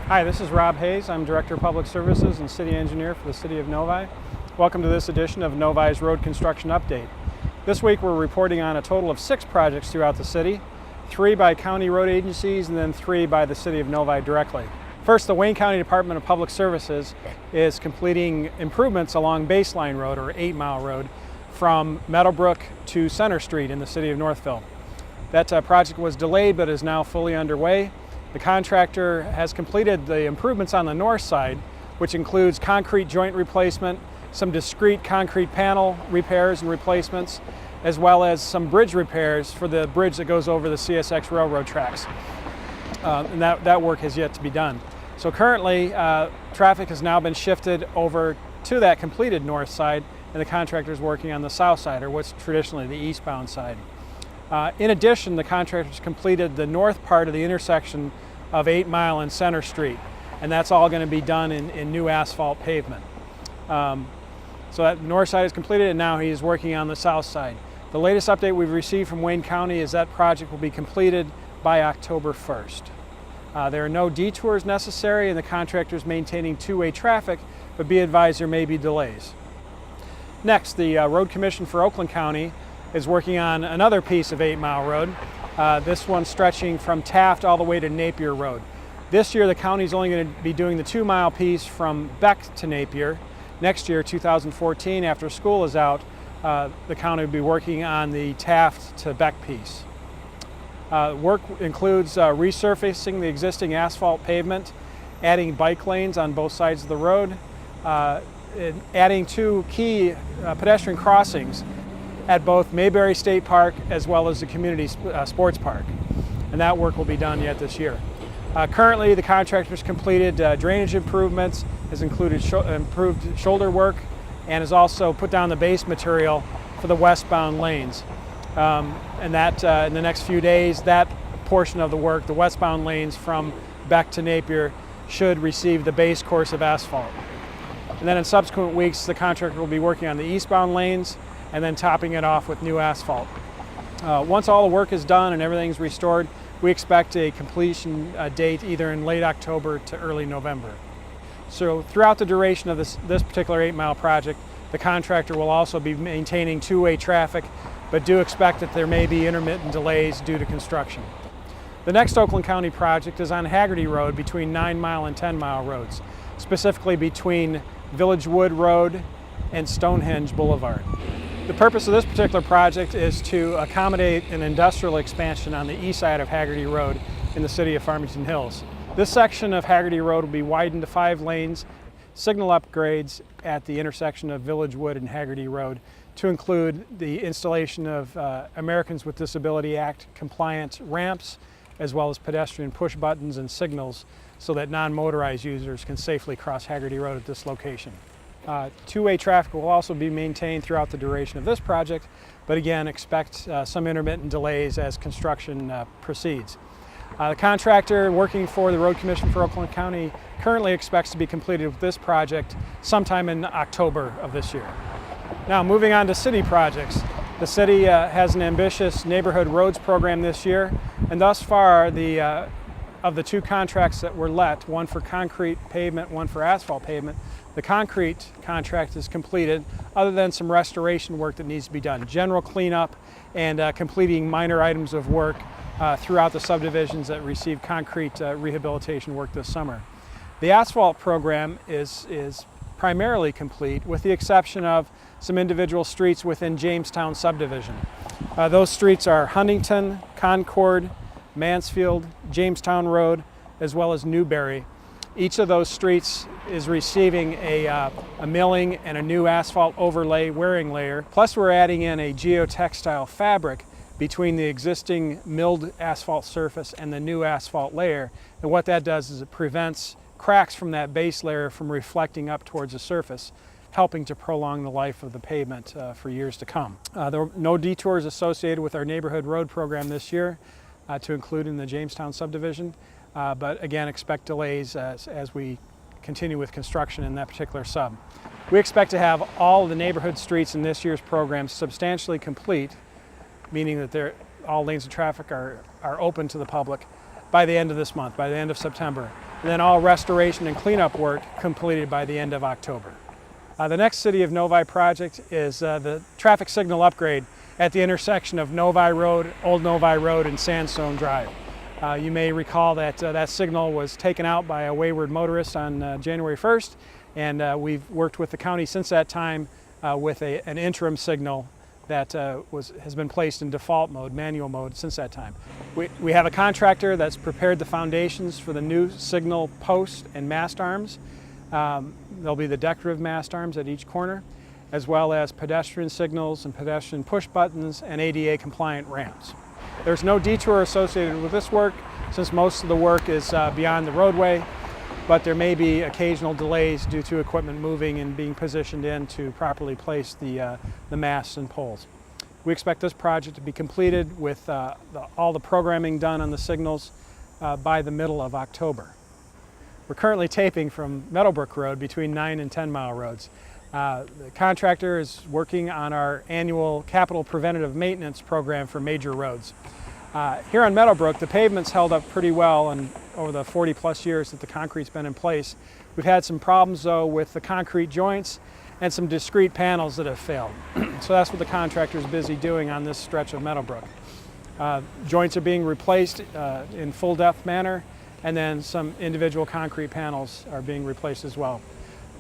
Hi, this is Rob Hayes. I'm Director of Public Services and City Engineer for the City of Novi. Welcome to this edition of Novi's Road Construction Update. This week we're reporting on a total of 6 projects throughout the city, 3 by county road agencies and then 3 by the City of Novi directly. First, the Wayne County Department of Public Services is completing improvements along Baseline Road, or 8 Mile Road, from Meadowbrook to Center Street in the City of Northville. That project was delayed but is now fully underway. The contractor has completed the improvements on the north side, which includes concrete joint replacement, some discrete concrete panel repairs and replacements, as well as some bridge repairs for the bridge that goes over the CSX railroad tracks. And that work has yet to be done. So currently, traffic has now been shifted over to that completed north side, and the contractor is working on the south side, or what's traditionally the eastbound side. In addition, the contractors completed the north part of the intersection of 8 Mile and Center Street, and that's all going to be done in new asphalt pavement. So that north side is completed, and now he is working on the south side. The latest update we've received from Wayne County is that project will be completed by October 1st. There are no detours necessary, and the contractor is maintaining two-way traffic, but be advised there may be delays. Next, the Road Commission for Oakland County is working on another piece of 8 Mile Road, this one stretching from Taft all the way to Napier Road. This year the county is only going to be doing the 2 mile piece from Beck to Napier. Next year, 2014, after school is out, the county will be working on the Taft to Beck piece. Work includes resurfacing the existing asphalt pavement, adding bike lanes on both sides of the road, adding 2 key pedestrian crossings at both Mayberry State Park as well as the community sports park. And that work will be done yet this year. Currently, the contractor's completed drainage improvements, has included improved shoulder work, and has also put down the base material for the westbound lanes. And that in the next few days, that portion of the work, the westbound lanes from Beck to Napier, should receive the base course of asphalt. And then in subsequent weeks, the contractor will be working on the eastbound lanes and then topping it off with new asphalt. Once all the work is done and everything's restored, we expect a completion date either in late October to early November. So throughout the duration of this particular 8 Mile project, the contractor will also be maintaining two-way traffic, but do expect that there may be intermittent delays due to construction. The next Oakland County project is on Haggerty Road between 9 Mile and 10 Mile roads, specifically between Village Wood Road and Stonehenge Boulevard. The purpose of this particular project is to accommodate an industrial expansion on the east side of Haggerty Road in the city of Farmington Hills. This section of Haggerty Road will be widened to 5 lanes, signal upgrades at the intersection of Village Wood and Haggerty Road to include the installation of Americans with Disability Act compliant ramps, as well as pedestrian push buttons and signals so that non-motorized users can safely cross Haggerty Road at this location. Two-way traffic will also be maintained throughout the duration of this project, but again, expect some intermittent delays as construction proceeds. The contractor working for the Road Commission for Oakland County currently expects to be completed with this project sometime in October of this year. Now, moving on to city projects. The city has an ambitious neighborhood roads program this year, and thus far, of the 2 contracts that were let, one for concrete pavement, one for asphalt pavement, the concrete contract is completed, other than some restoration work that needs to be done, general cleanup and completing minor items of work throughout the subdivisions that receive concrete rehabilitation work this summer. The asphalt program is primarily complete, with the exception of some individual streets within Jamestown subdivision. Those streets are Huntington, Concord, Mansfield, Jamestown Road, as well as Newberry. Each of those streets is receiving a milling and a new asphalt overlay wearing layer. Plus, we're adding in a geotextile fabric between the existing milled asphalt surface and the new asphalt layer. And what that does is it prevents cracks from that base layer from reflecting up towards the surface, helping to prolong the life of the pavement for years to come. There are no detours associated with our neighborhood road program this year to include in the Jamestown subdivision. But again, expect delays as we continue with construction in that particular sub. We expect to have all the neighborhood streets in this year's program substantially complete, meaning that all lanes of traffic are open to the public by the end of this month, by the end of September. and then all restoration and cleanup work completed by the end of October. The next City of Novi project is the traffic signal upgrade at the intersection of Novi Road, Old Novi Road, and Sandstone Drive. You may recall that that signal was taken out by a wayward motorist on January 1st, and we've worked with the county since that time with an interim signal that has been placed in default mode, manual mode, since that time. We have a contractor that's prepared the foundations for the new signal post and mast arms. There'll be the decorative mast arms at each corner, as well as pedestrian signals and pedestrian push buttons and ADA compliant ramps. There's no detour associated with this work since most of the work is beyond the roadway, but there may be occasional delays due to equipment moving and being positioned in to properly place the masts and poles. We expect this project to be completed with all the programming done on the signals by the middle of October. We're currently taping from Meadowbrook Road between 9 and 10 Mile roads. The contractor is working on our annual capital preventative maintenance program for major roads. Here on Meadowbrook, the pavement's held up pretty well and over the 40+ years that the concrete's been in place. We've had some problems though with the concrete joints and some discrete panels that have failed. So that's what the contractor is busy doing on this stretch of Meadowbrook. Joints are being replaced in full depth manner, and then some individual concrete panels are being replaced as well.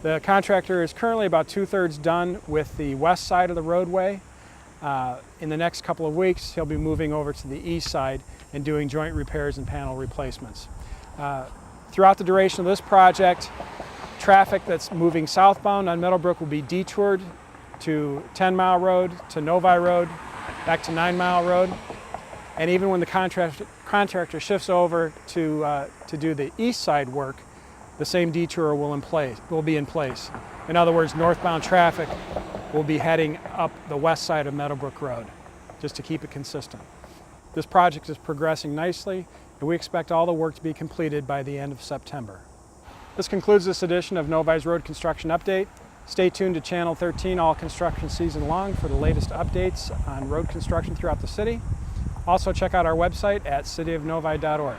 The contractor is currently about 2/3 done with the west side of the roadway. In the next couple of weeks, he'll be moving over to the east side and doing joint repairs and panel replacements. Throughout the duration of this project, traffic that's moving southbound on Meadowbrook will be detoured to 10 Mile Road, to Novi Road, back to 9 Mile Road. And even when the contractor shifts over to do the east side work, the same detour will be in place. In other words, northbound traffic will be heading up the west side of Meadowbrook Road, just to keep it consistent. This project is progressing nicely, and we expect all the work to be completed by the end of September. This concludes this edition of Novi's Road Construction Update. Stay tuned to Channel 13 all construction season long for the latest updates on road construction throughout the city. Also check out our website at cityofnovi.org.